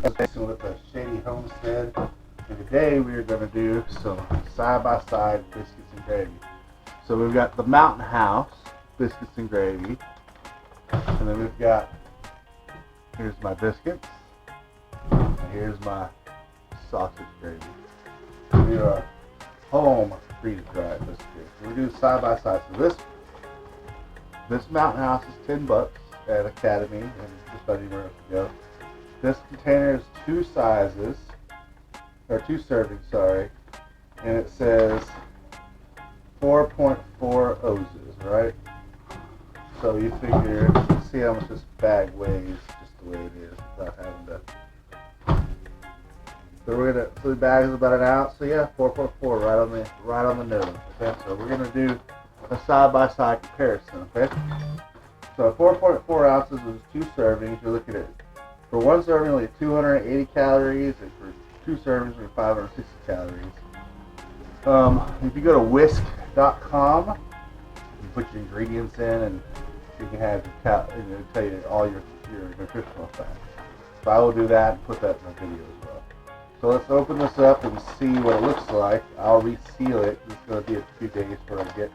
With the Shady Homestead. And today we are going to do some side-by-side biscuits and gravy. So we've got the Mountain House biscuits and gravy. And then we've got, here's my biscuits. And here's my sausage gravy. We are home freeze-dried biscuits. We do side-by-side. So this Mountain House is $10 at Academy and just about anywhere else to go. This container is two sizes, or two servings, sorry, and it says 4.4 ounces, right? So you figure, you can see how much this bag weighs, just the way it is, without having to. So the bag is about an ounce, so yeah, 4.4, right on the nose. Okay, so we're gonna do a side-by-side comparison. Okay, so 4.4 ounces is two servings. You're looking at, for one serving, only 280 calories, and for two servings, only 560 calories. If you go to whisk.com, you put your ingredients in, and you can have it'll tell you all your nutritional facts. So I will do that and put that in the video as well. So let's open this up and see what it looks like. I'll reseal it. It's going to be a few days before I get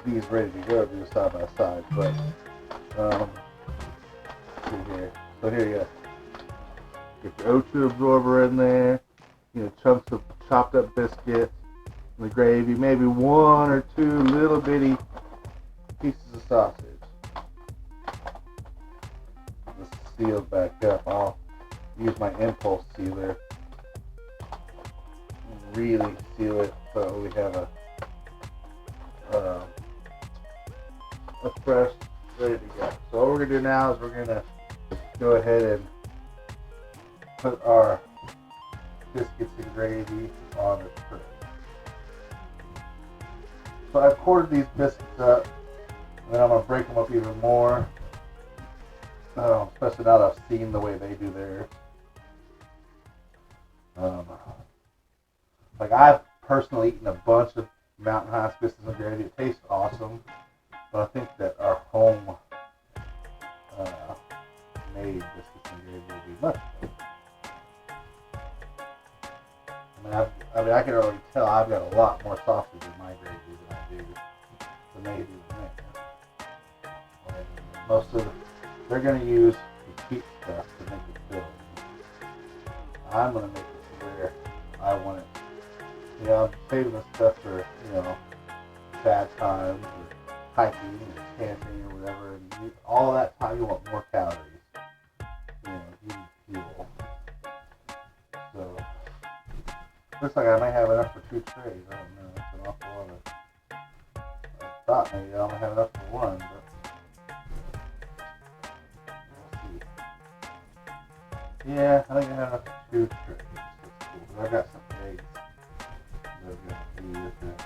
these ready to go, do side by side. But let's see here. So here you go. Get your O2 absorber in there. Chunks of chopped up biscuits, the gravy, maybe one or two little bitty pieces of sausage. This is sealed back up. I'll use my impulse sealer and really seal it so we have a fresh, ready to go. So what we're going to do now is we're going to go ahead and put our biscuits and gravy on the tray. So I've quartered these biscuits up, and then I'm going to break them up even more, especially now that I've seen the way they do theirs. Like I've personally eaten a bunch of Mountain House biscuits and gravy. It tastes awesome, but I think that our home made biscuits and gravy would be much better. I can already tell I've got a lot more sausage in my gravy than they do in theirs. They're going to use the cheap stuff to make it filling. I'm going to make it to where I want it. I'm saving this stuff for, bad times or hiking or camping or whatever. And all that time you want more calories. You need fuel. So looks like I might have enough for 2 trays. I don't know. That's an awful lot of. I thought maybe I only have enough for one, but we'll see. Yeah, I think I have enough for 2 trays. That's cool. But I got some eggs that are going to be with it, so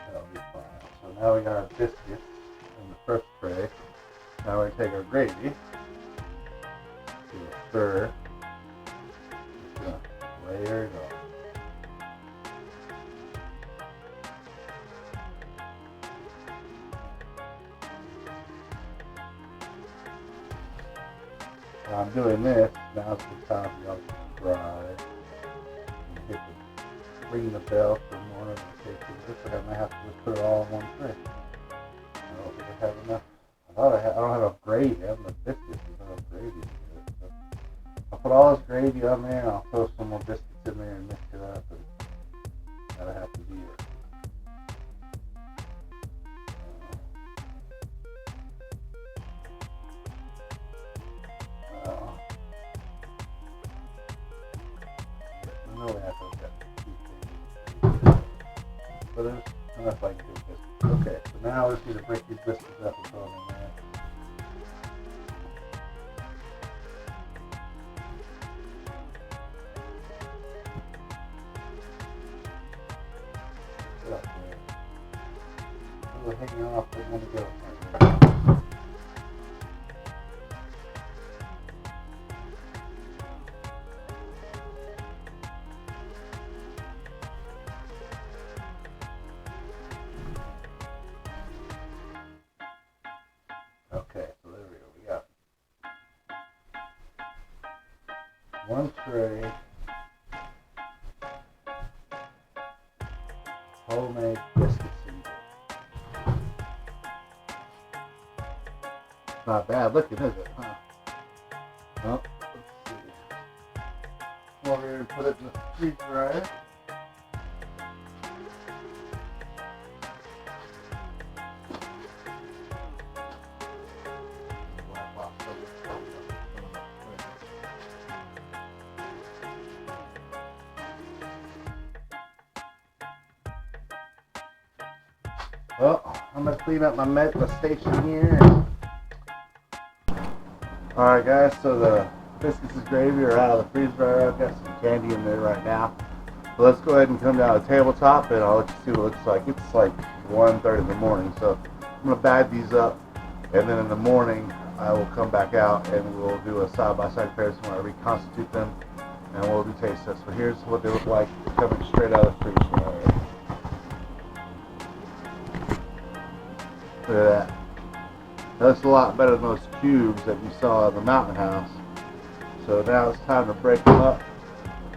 that'll be fine. So now we got our biscuits in the first tray. Now we're going to take our gravy, do a stir. Layer it on. Now I'm doing this, now's the time for y'all to subscribe and ring the bell for more notifications. Looks like I might have to just put it all in one tray. I don't think I have enough. I don't have enough gravy. I have enough biscuits, but I have gravy to do it. So I'll put all this gravy on there and I'll throw some more biscuits in there and mix it up, and that'll have to be it. I know we have to get 2 things, but there's enough I can do biscuits. Okay, so now we just need to break these biscuits up and throw them in there. Hanging off, they want to go. Okay, so there we go. We got one tray. Homemade biscuits. Not bad looking, is it? Huh? Well, let's see. Well, we're going to put it in the freezer dryer. Well, I'm going to clean up my station here. Alright guys, so the biscuits and gravy are out of the freezer dryer. I've got some candy in there right now. So let's go ahead and come down to the tabletop and I'll let you see what it looks like. It's like 1:30 in the morning, so I'm going to bag these up, and then in the morning I will come back out and we'll do a side-by-side comparison where I reconstitute them and we'll do taste tests. So here's what they look like coming straight out of the freezer dryer. Look at that. That's a lot better than those cubes that you saw in the Mountain House. So now it's time to break them up.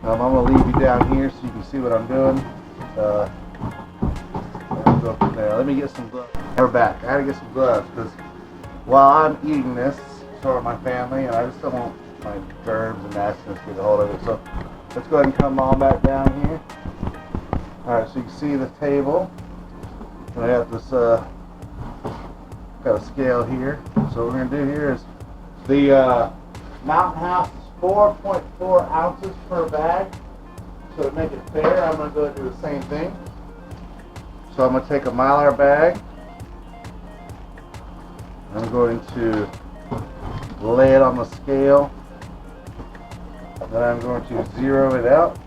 I'm going to leave you down here so you can see what I'm doing. And go from there. Let me get some gloves. We're back. I got to get some gloves because while I'm eating this, so are my family, and I just don't want my germs and nastiness to get a hold of it. So let's go ahead and come on back down here. Alright, so you can see the table. And I got this got a scale here. So what we're going to do here is the Mountain House is 4.4 ounces per bag. So to make it fair, I'm going to go ahead and do the same thing. So I'm going to take a Mylar bag. I'm going to lay it on the scale. Then I'm going to zero it out.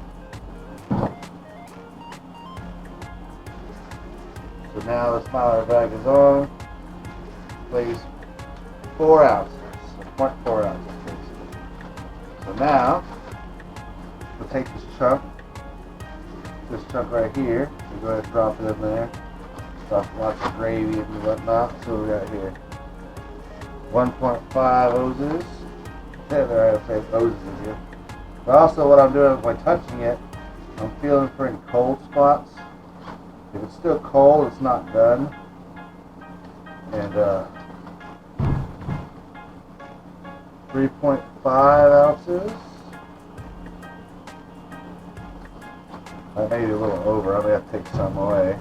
So now this Mylar bag is on. Weighs 4 ounces, 0.4 ounces basically. So now, we'll take this chunk right here, we'll go ahead and drop it in there. Drop lots of gravy and whatnot. So we got here 1.5 ounces. Yeah, there I say ounces in here. But also what I'm doing is by touching it, I'm feeling for any cold spots. If it's still cold, it's not done. And 3.5 ounces. I may be a little over. I may have to take some away.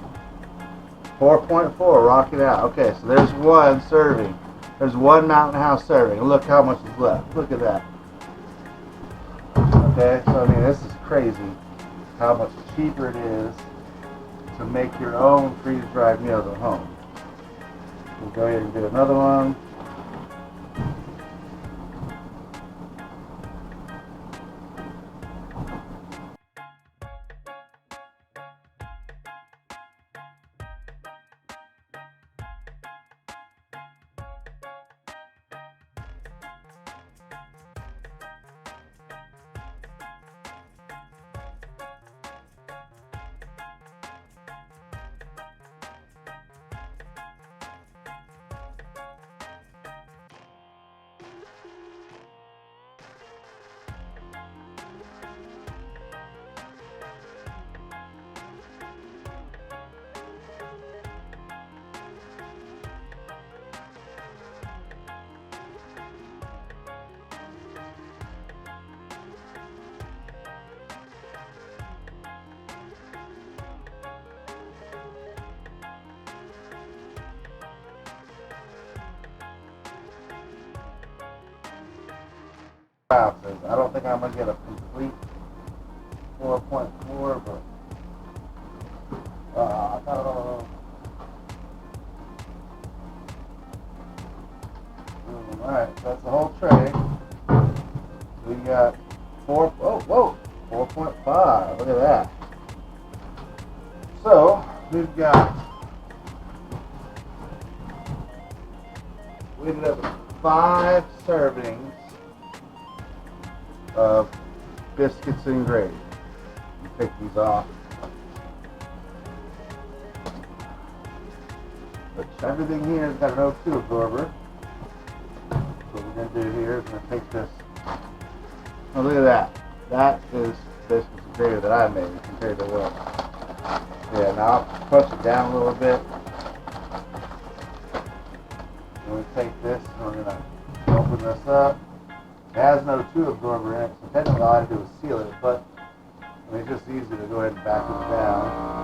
4.4. Rock it out. Okay, so there's one serving. There's one Mountain House serving. Look how much is left. Look at that. Okay, so I mean, this is crazy how much cheaper it is to make your own freeze-dried meals at home. We'll go ahead and do another one. Ounces. I don't think I'm going to get a complete 4.4, but I don't know. Alright, so that's the whole tray. We got 4.5. Look at that. So, we ended up with 5 servings of biscuits and gravy. Take these off. But everything here has got an O2 absorber. So what we're going to do here is we're going to take this Oh, look at that. That is biscuits and gravy that I made compared to what. Yeah, now I'll push it down a little bit. And we take this and we're going to open this up. It has no tube absorber in it, so technically all I have to do is seal it, but I mean, it's just easy to go ahead and back it down.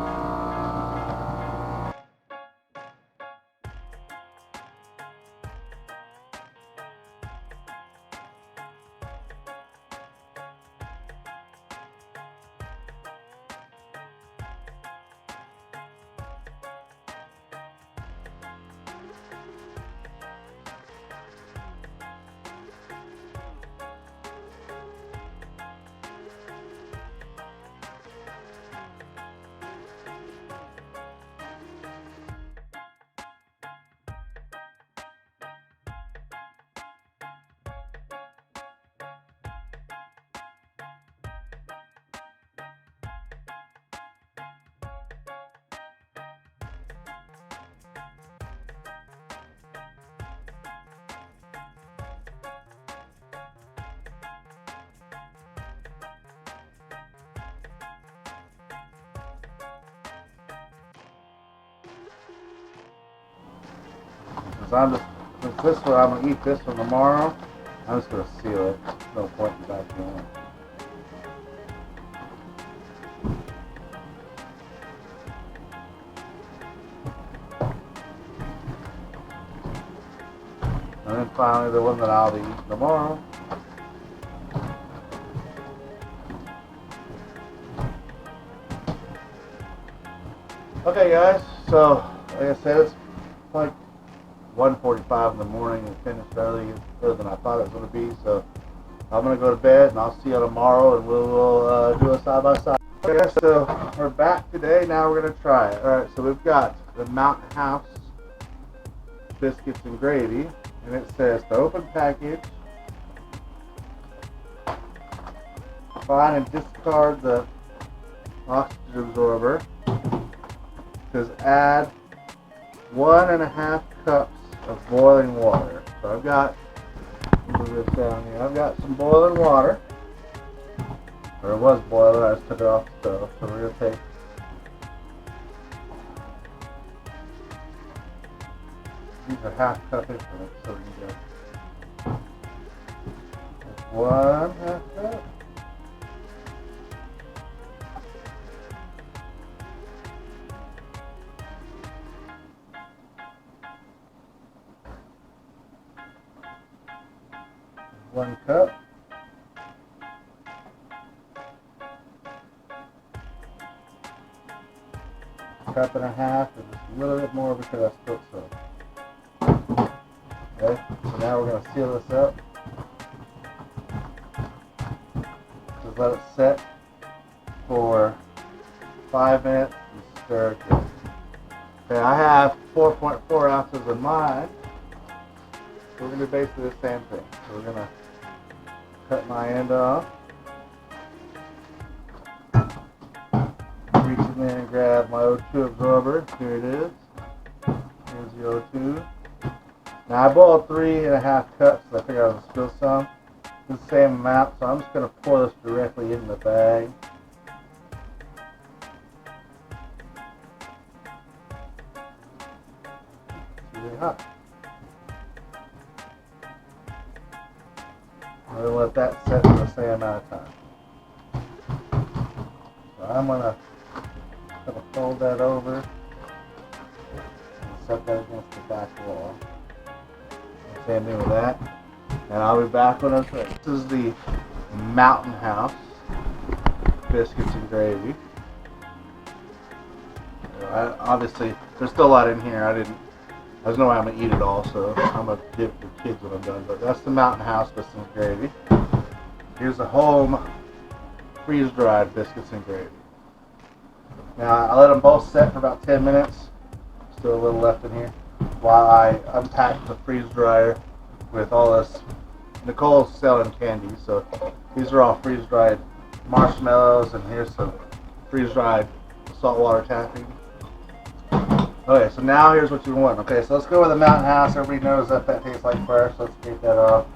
Since this one, I'm going to eat this one tomorrow, I'm just going to seal it. There's no point in vacuuming it. And then finally, the one that I'll be eating tomorrow. Okay, guys, so like I said, it's like 1:45 in the morning and finished earlier than I thought it was going to be. So I'm going to go to bed and I'll see you tomorrow and we'll do a side-by-side. Okay, so we're back today. Now we're going to try it. Alright, so we've got the Moutain House biscuits and gravy. And it says to open package, find and discard the oxygen absorber. It says add 1.5 cups of boiling water. So I've got, move this down here, I've got some boiling water. Or it was boiling, I just took it off the stove. So we're going to take these are half cup increments, so we can go 1/2 cup. One cup. Cup and a half, and just a little bit more because I spilled some. Okay, so now we're going to seal this up. Just let it set for 5 minutes and stir it again. Okay, I have 4.4 ounces in mine. So we're going to do basically the same thing. So we're going to cut my end off. Reach in there and grab my O2 absorber. Here it is. Here's the O2. Now I boiled 3.5 cups, so I figured I was going to spill some. It's the same amount, so I'm just going to pour this directly in the bag. It's really hot. I'm going to let that set for the same amount of time. So I'm going to fold that over and set that against the back wall. Same thing with that. And I'll be back when I'm ready. This is the Moutain House biscuits and gravy. Obviously, there's still a lot in here. There's no way I'm going to eat it all, so I'm going to give it to the kids when I'm done. But that's the Moutain House biscuits and gravy. Here's the home freeze-dried biscuits and gravy. Now, I let them both set for about 10 minutes. Still a little left in here. While I unpack the freeze dryer with all this. Nicole's selling candy, so these are all freeze-dried marshmallows, and here's some freeze-dried saltwater taffy. Okay, so now here's what you want. Okay, so let's go with the Moutain House. Everybody knows what that tastes like first. Let's take that off.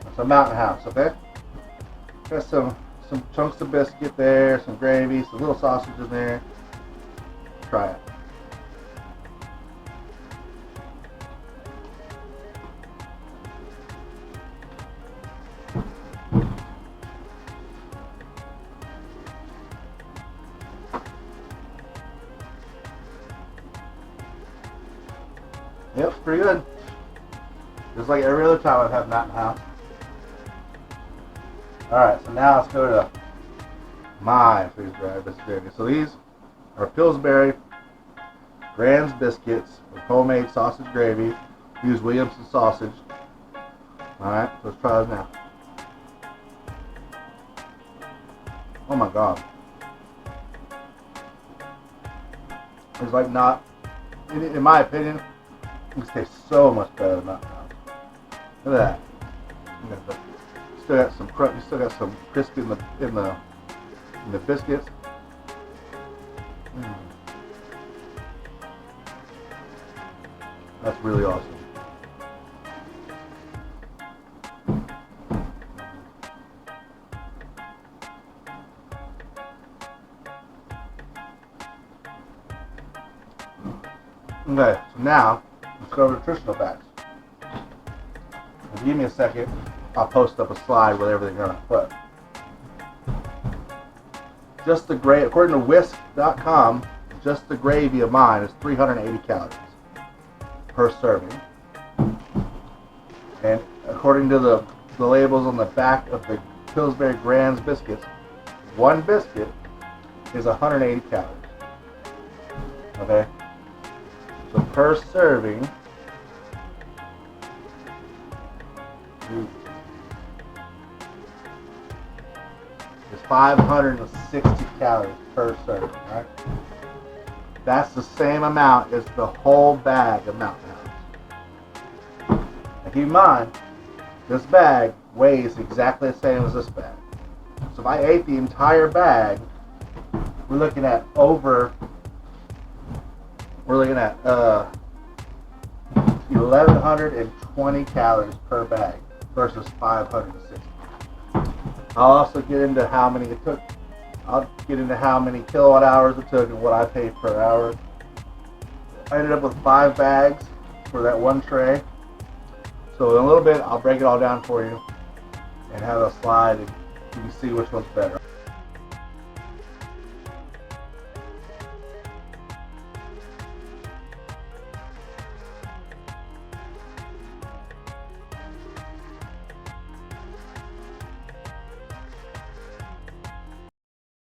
It's a Moutain House, okay? Got some chunks of biscuit there, some gravy, some little sausage in there. Try it. Yep, it's pretty good. Just like every other time I've had Moutain House. Alright, so now let's go to my freeze-dried biscuits. So these are Pillsbury Grand's biscuits with homemade sausage gravy. Use Williamson sausage. Alright, so let's try this now. Oh my god. It's like not, in my opinion, this tastes so much better than Moutain House. Look at that. You still got some crunch. You still got some crispy in the biscuits. That's really awesome. Okay, so now let's go over nutritional facts. If you give me a second, I'll post up a slide with everything on it. But just the gravy, according to whisk.com, just the gravy of mine is 380 calories per serving. And according to the labels on the back of the Pillsbury Grand's biscuits, one biscuit is 180 calories. Okay? So per serving, is 560 calories per serving, right? That's the same amount as the whole bag of Moutain House. Now keep in mind, this bag weighs exactly the same as this bag. So if I ate the entire bag, we're looking at 1,120 calories per bag versus 560. I'll also get into how many it took. I'll get into how many kilowatt hours it took and what I paid per hour. I ended up with 5 bags for that one tray. So in a little bit, I'll break it all down for you and have a slide and you can see which one's better.